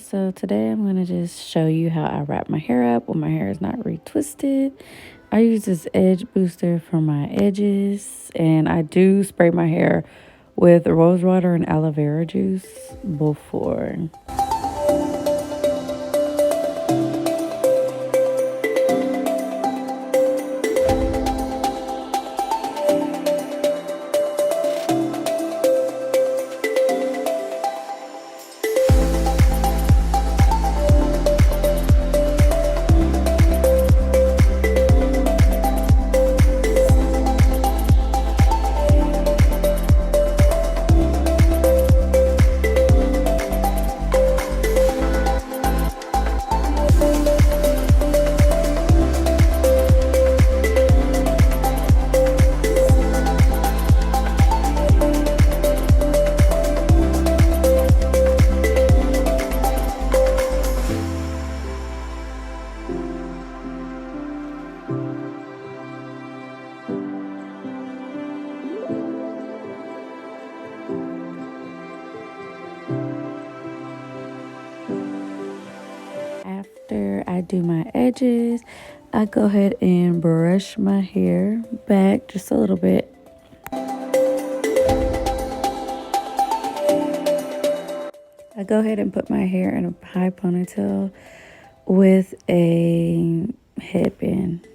So today I'm going to just show you how I wrap my hair up when my hair is not retwisted. I use this edge booster for my edges, and I do spray my hair with rose water and aloe vera juice before. After I do my edges, I go ahead and brush my hair back just a little bit. I go ahead and put my hair in a high ponytail with a headband.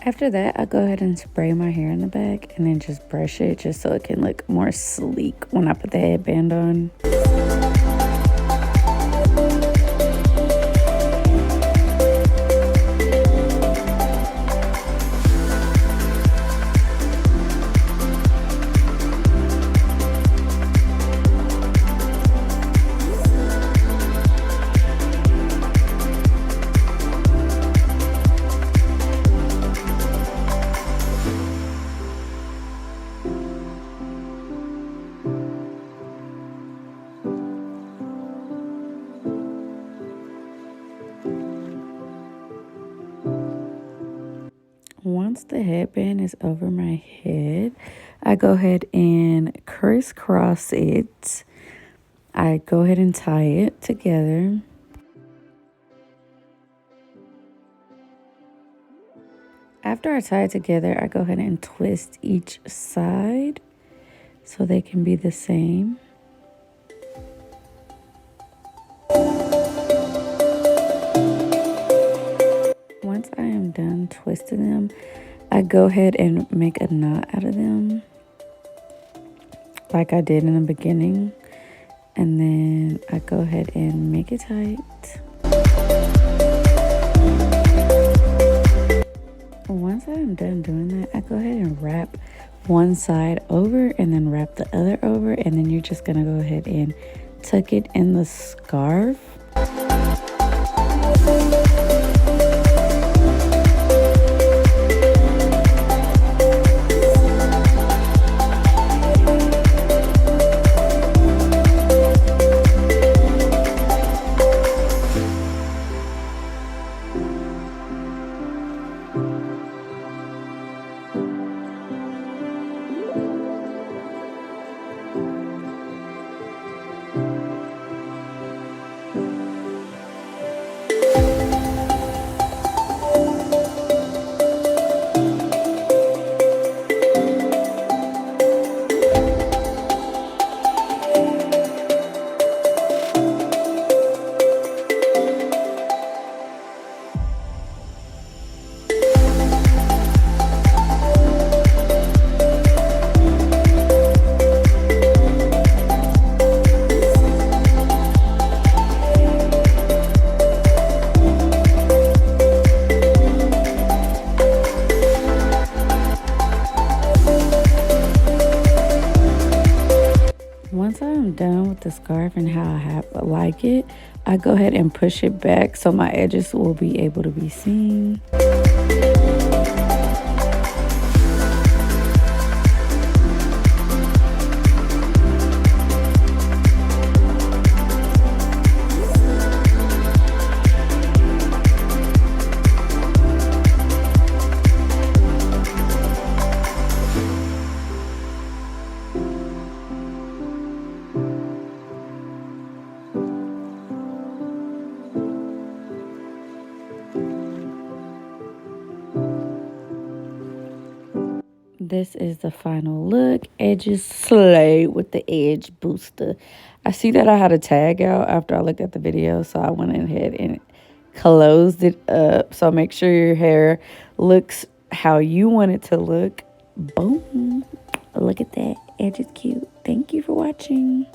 After that, I go ahead and spray my hair in the back and then just brush it just so it can look more sleek when I put the headband on. Once the headband is over my head, I go ahead and crisscross it. I go ahead and tie it together. After I tie it together, I go ahead and twist each side so they can be the same. Once I am done twisting them, I go ahead and make a knot out of them like I did in the beginning, and then I go ahead and make it tight. Once I'm done doing that, I go ahead and wrap one side over and then wrap the other over, and then you're just gonna go ahead and tuck it in the scarf. Once I'm done with the scarf and how I like it, I go ahead and push it back so my edges will be able to be seen. this is the final look. Edges slay with the edge booster. I see that I had a tag out after I looked at the video, so I went ahead and closed it up. So make sure your hair looks how you want it to look. Boom. Look at that. Edge is cute. Thank you for watching.